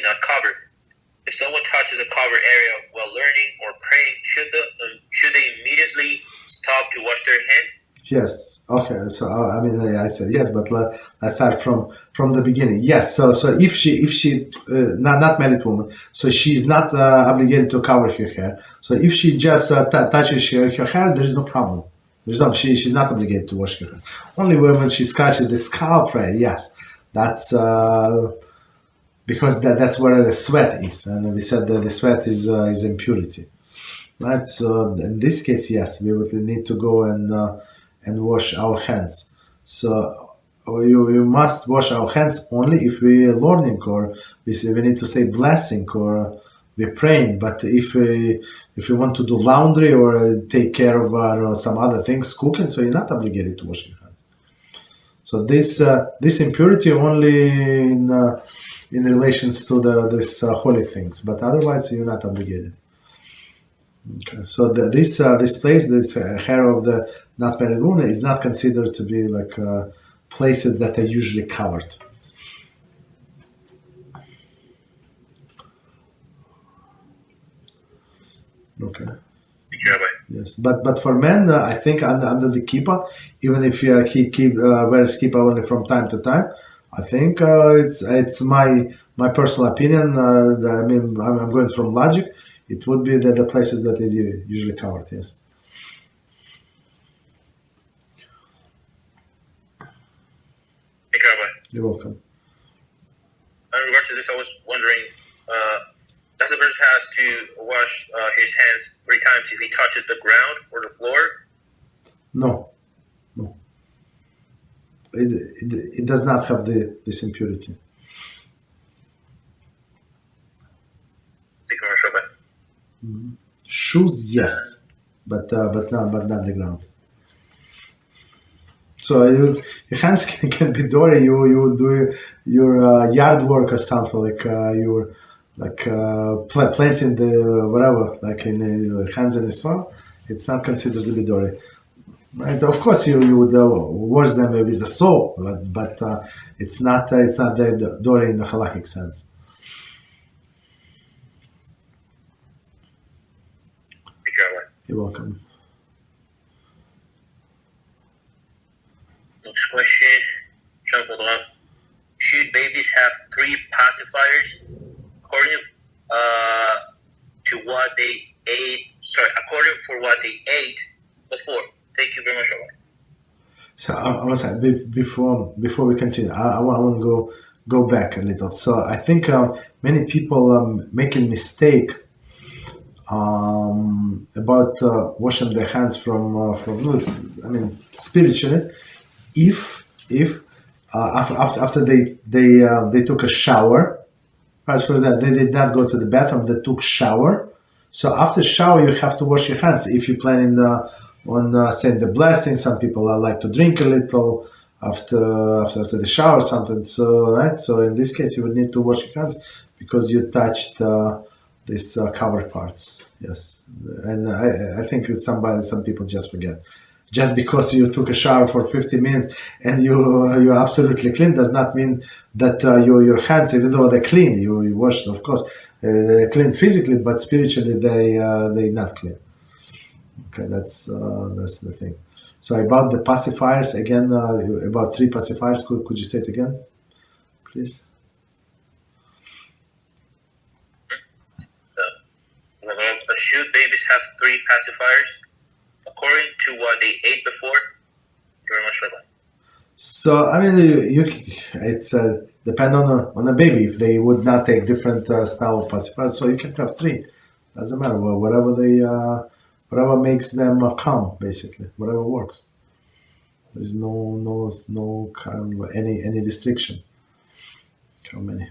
not covered. If someone touches a covered area while learning or praying, should they immediately stop to wash their hands? Yes. Okay. So I said yes, but let's start from the beginning. Yes. So if she not married woman, so she's not obligated to cover her hair. So if she just touches her hair, there is no problem. She's not obligated to wash her hair. Only when she scratches the scalp, right? Yes, that's because that's where the sweat is, and we said that the sweat is impurity, right? So in this case, yes, we would need to go and wash our hands. So you must wash our hands only if we are learning or we need to say blessing or we're praying. But if we want to do laundry or take care of some other things, cooking, so you're not obligated to wash your hands. So this impurity only in relations to this holy things, but otherwise you're not obligated. Okay, so this place, this hair of the not married woman, is not considered to be like places that are usually covered. Okay. Yes, but for men, I think under the kippah, even if he wears kippah only from time to time, I think it's my personal opinion. I mean, I'm going from logic. It would be the places that is usually covered. Yes. Thank you, Rabbi. You're welcome. In regards to this, I was wondering, does a person has to wash his hands 3 times if he touches the ground or the floor? No. It does not have this impurity. Thank you very much, Rabbi. Mm-hmm. Shoes, yes, but not the ground. So your hands can be dirty. You do your yard work or something like you're planting the whatever, like in your hands in the soil. It's not considered to be dirty. Right? Of course, you would wash them with the soap, but it's not the dirty in the halakhic sense. You're welcome. Next question. Should babies have 3 pacifiers according to what they ate? According for what they ate before. Thank you very much, Rabbi. So I was before we continue, I want to go back a little. So I think many people make a mistake about washing their hands from spiritually. If after they took a shower, as for that they did not go to the bathroom, they took shower. So after shower you have to wash your hands. If you plan on saying the blessing, some people like to drink a little after the shower or something. So right, so in this case you would need to wash your hands because you touched these covered parts. Yes, and I think some people just forget. Just because you took a shower for 50 minutes and you're absolutely clean does not mean that your hands, even though they're clean, you wash, of course, they're clean physically, but spiritually they not clean. Okay, that's the thing. So about the pacifiers again, about 3 pacifiers. Could you say it again, please? Should babies have 3 pacifiers according to what they ate before? Very much, Rabbi. So I mean, it's depend on a baby. If they would not take different style of pacifiers, so you can have 3. Doesn't matter. Whatever makes them calm, basically, whatever works. There's no kind of any restriction. How many?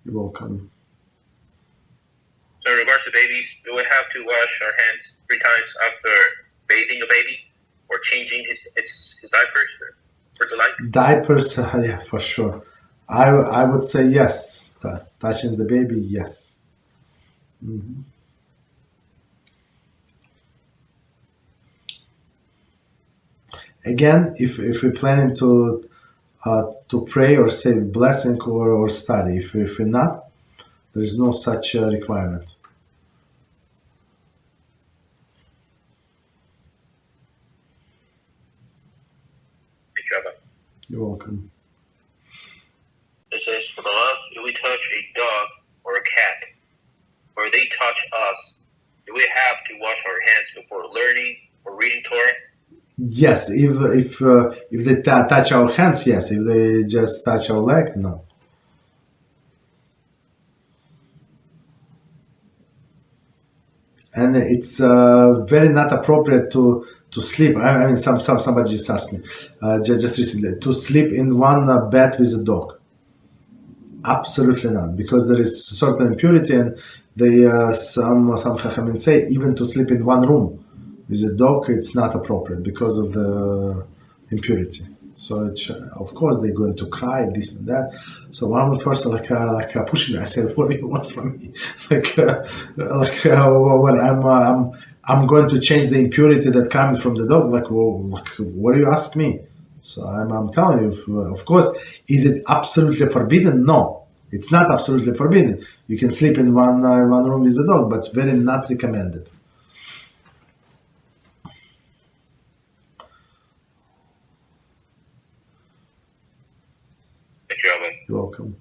You're welcome. So in regards to babies, do we have to wash our hands 3 times after bathing a baby or changing his diapers for the life? Diapers, yeah, for sure. I would say yes. Touching the baby, yes. Mm-hmm. Again, if we're planning to pray or say blessing or study, if we're not, there is no such requirement. Thank you, Rabbi. You're welcome. It says, for the love, if we touch a dog or a cat, or they touch us, do we have to wash our hands before learning or reading Torah? Yes, if they touch our hands, yes. If they just touch our leg, no. And it's very not appropriate to sleep. I mean, somebody just asked me just recently to sleep in one bed with a dog. Absolutely not, because there is certain impurity, and they some Chachamim say even to sleep in one room with a dog, it's not appropriate because of the impurity. So it's, of course they're going to cry, this and that. So one person pushing me. I said, "What do you want from me?" Well, I'm going to change the impurity that comes from the dog. What do you ask me? So I'm telling you, of course, is it absolutely forbidden? No, it's not absolutely forbidden. You can sleep in one room with a dog, but very not recommended. Thank you, Rabbi. You're welcome.